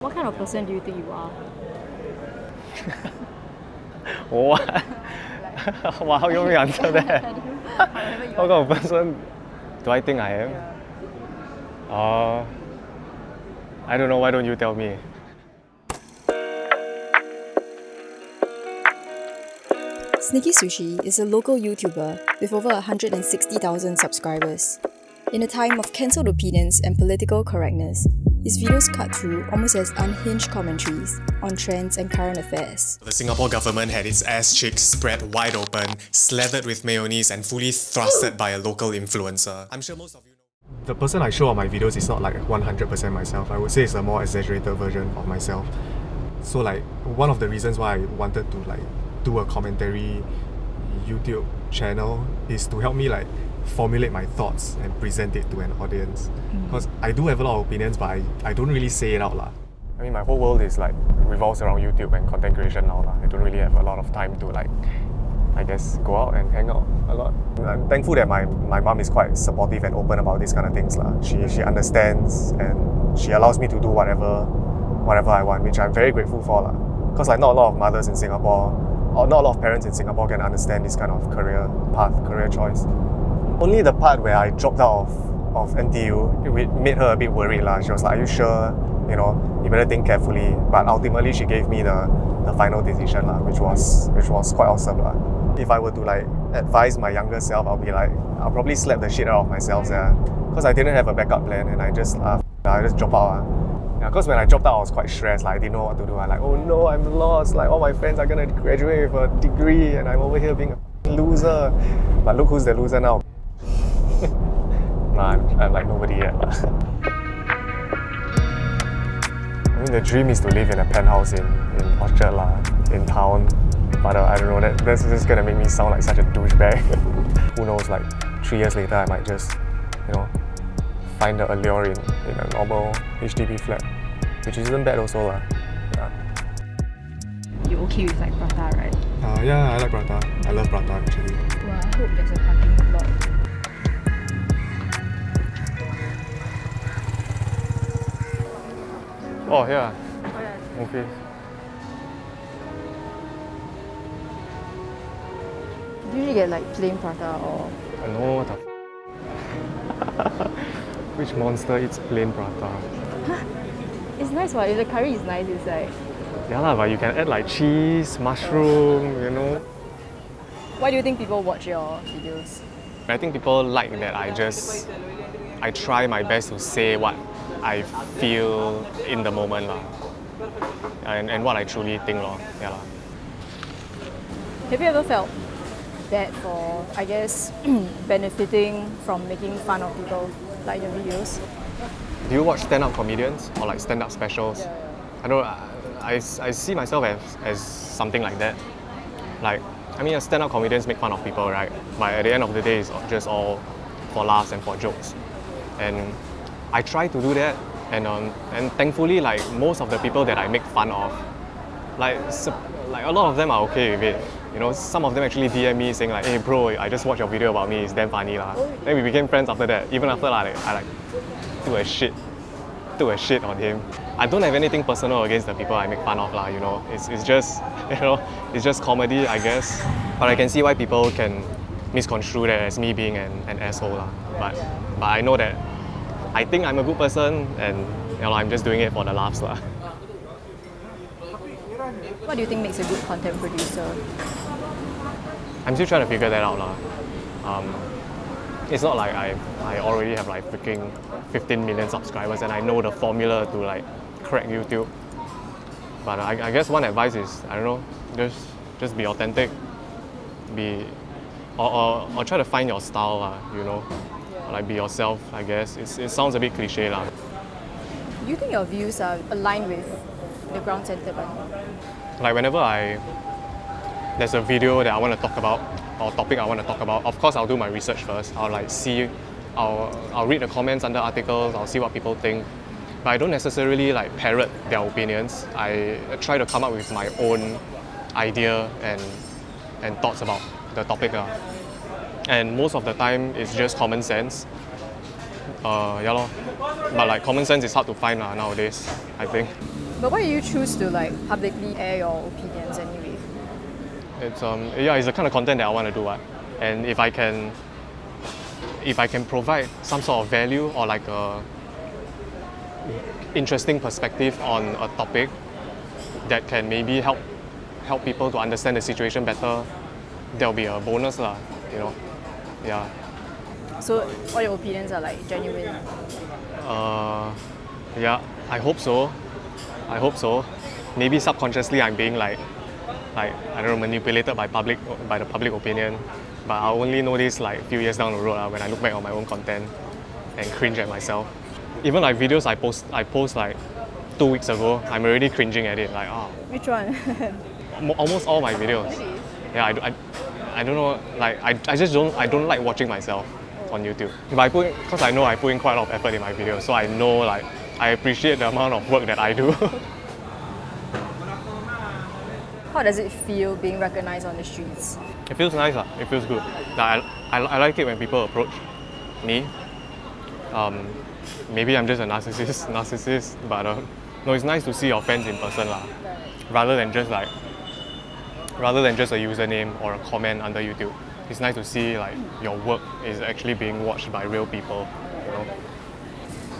What kind of person do you think you are? What? Wow, how you want me to answer that? What kind of person do I think I am? I don't know, why don't you tell me? Sneaky Sushii is a local YouTuber with over 160,000 subscribers. In a time of cancelled opinions and political correctness, his videos cut through almost as unhinged commentaries on trends and current affairs. The Singapore government had its ass cheeks spread wide open, slathered with mayonnaise and fully thrusted by a local influencer. I'm sure most of you know. The person I show on my videos is not like 100% myself. I would say it's a more exaggerated version of myself. So like one of the reasons why I wanted to like do a commentary YouTube channel is to help me like formulate my thoughts and present it to an audience. Because I do have a lot of opinions, but I don't really say it out loud. I mean, my whole world is like revolves around YouTube and content creation now. I don't really have a lot of time to like, I guess, go out and hang out a lot. I'm thankful that my mom is quite supportive and open about these kind of things. She understands and she allows me to do whatever I want, which I'm very grateful for. Because like not a lot of mothers in Singapore, or not a lot of parents in Singapore can understand this kind of career path, career choice. Only the part where I dropped out of NTU, it made her a bit worried. She was like, are you sure? You know, you better think carefully. But ultimately she gave me the final decision, which was quite awesome. If I were to like advise my younger self, I'll probably slap the shit out of myself, because I didn't have a backup plan and I just dropped out. Because when I dropped out, I was quite stressed. I didn't know what to do. I'm like, oh no, I'm lost. Like all my friends are gonna graduate with a degree and I'm over here being a loser. But look who's the loser now. I'm like nobody yet. I mean, the dream is to live in a penthouse in Orchard, in town. But I don't know, that's just gonna make me sound like such a douchebag. Who knows, like 3 years later, I might just, find the allure in a normal HDB flat, which isn't bad also. Yeah. You're okay with like prata, right? Yeah, I like prata. I love prata actually. Well, I hope there's a parking lot. Oh yeah. Okay. Do you usually get like plain prata or? No, what the Which monster eats plain prata? It's nice, if the curry is nice inside. Yeah, but you can add like cheese, mushroom, Why do you think people watch your videos? I think people like that I try my best to say what I feel in the moment and what I truly think . Yeah. Have you ever felt bad for, I guess, benefiting from making fun of people like your videos? Do you watch stand-up comedians or like stand-up specials? Yeah. I don't know, I see myself as something like that. Like, I mean, stand-up comedians make fun of people, right? But at the end of the day, it's just all for laughs and for jokes. And I try to do that, and thankfully, like most of the people that I make fun of, like a lot of them are okay with it. Some of them actually DM me saying like, hey bro, I just watched your video about me, it's damn funny . Then we became friends after that. Even after I do a shit on him. I don't have anything personal against the people I make fun of . It's just it's just comedy, I guess. But I can see why people can misconstrue that as me being an asshole . But I know that I think I'm a good person and I'm just doing it for the laughs . What do you think makes a good content producer? I'm still trying to figure that out . It's not like I already have like freaking 15 million subscribers and I know the formula to like crack YouTube. But I guess one advice is, I don't know, just be authentic, or try to find your style . Like be yourself, I guess. It sounds a bit cliche . Do you think your views are aligned with the ground sentiment? Like whenever there's a video that I want to talk about or topic I want to talk about, of course I'll do my research first. I'll read the comments under articles, I'll see what people think. But I don't necessarily like parrot their opinions. I try to come up with my own idea and thoughts about the topic . And most of the time it's just common sense. But like common sense is hard to find nowadays, I think. But why do you choose to like publicly air your opinions anyway? It's it's the kind of content that I want to do, and if I can provide some sort of value or like a interesting perspective on a topic that can maybe help people to understand the situation better, there'll be a bonus lah, you know. Yeah. So all your opinions are like genuine. Yeah, I hope so. Maybe subconsciously I'm being like I don't know, manipulated by the public opinion. But I'll only know this like a few years down the road when I look back on my own content and cringe at myself. Even like videos I post like 2 weeks ago, I'm already cringing at it. Like, Which one? almost all my videos. Really? Yeah, I don't know. Like I don't like watching myself on YouTube. But because I know I put in quite a lot of effort in my videos, so I know like I appreciate the amount of work that I do. How does it feel being recognized on the streets? It feels nice. It feels good. Like, I like it when people approach me. Maybe I'm just a narcissist, but no, it's nice to see your fans in person rather than just a username or a comment under YouTube. It's nice to see like your work is actually being watched by real people, you know.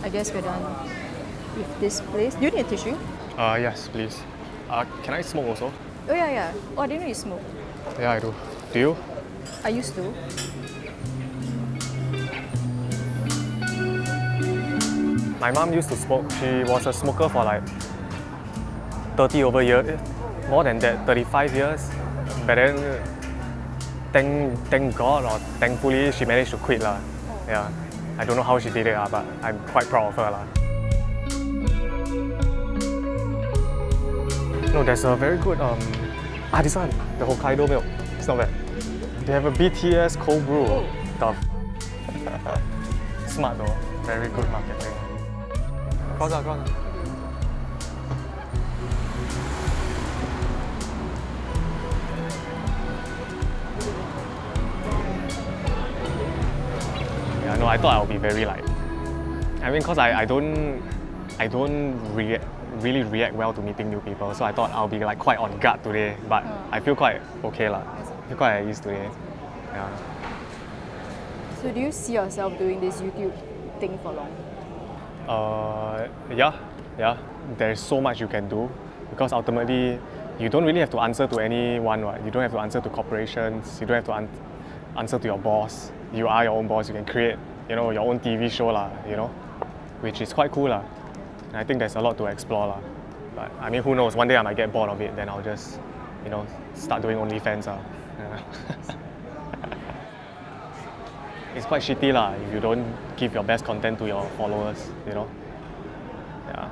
I guess we're done with this place. Do you need a tissue? Yes, please. Can I smoke also? Oh yeah. Oh, I didn't know you smoke. Yeah, I do. Do you? I used to. My mom used to smoke. She was a smoker for like 30 over years, more than that, 35 years. But then, thank God or thankfully, she managed to quit lah. Yeah, I don't know how she did it but I'm quite proud of her lah. No, there's a very good this one, the Hokkaido milk. It's not bad. They have a BTS cold brew stuff. Smart though, very good marketing. Cross out. Yeah, no, I thought I'll be very like. I mean, cause I don't really react well to meeting new people, so I thought I'll be like quite on guard today. But I feel quite okay lah. I feel quite at ease today. Yeah. So do you see yourself doing this YouTube thing for long? Yeah. There's so much you can do because ultimately you don't really have to answer to anyone, right? You don't have to answer to corporations. You don't have to answer to your boss. You are your own boss. You can create, your own TV show lah, which is quite cool lah. And I think there's a lot to explore lah. But I mean, who knows? One day I might get bored of it. Then I'll just, start doing OnlyFans lah. Yeah. It's quite shitty lah if you don't give your best content to your followers, Yeah.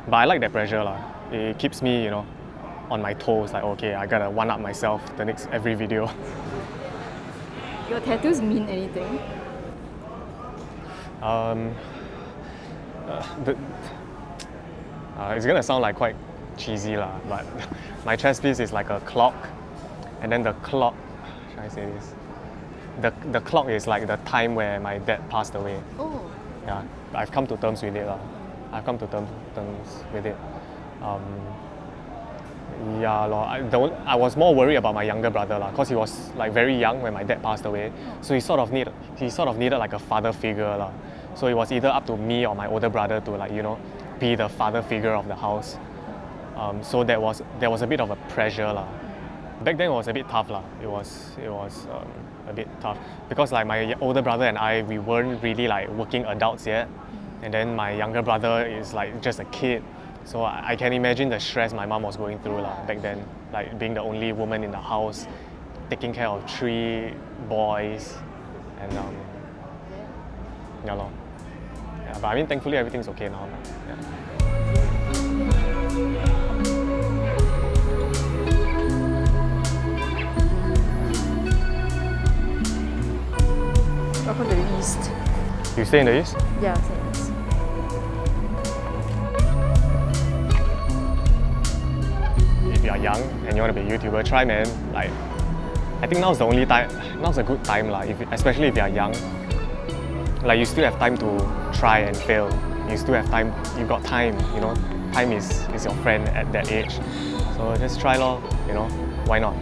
But I like that pressure lah. It keeps me, on my toes. Like, okay, I gotta one up myself every video. Your tattoos mean anything? It's gonna sound like quite cheesy lah, but my chest piece is like a clock, and then the clock. Should I say this? The clock is like the time where my dad passed away. Oh. Yeah, I've come to terms with it lah. I've come to terms with it. I was more worried about my younger brother lah, cause he was like very young when my dad passed away. So he sort of needed like a father figure lah. So it was either up to me or my older brother to like be the father figure of the house. So there was a bit of a pressure lah. Back then it was a bit tough lah. It was a bit tough because like my older brother and we weren't really like working adults yet, and then my younger brother is like just a kid. So I can imagine the stress my mom was going through lah back then, like being the only woman in the house, taking care of 3 boys, and yeah, but I mean thankfully everything's okay now. Yeah. Welcome to the East. You stay in the East? Yeah, same. If you are young and you want to be a YouTuber, try man. Like, I think now's the only time. Now's a good time lah. Especially if you are young. Like you still have time to try and fail. You still have time. You got time. time is your friend at that age. So just try lor, you know, why not?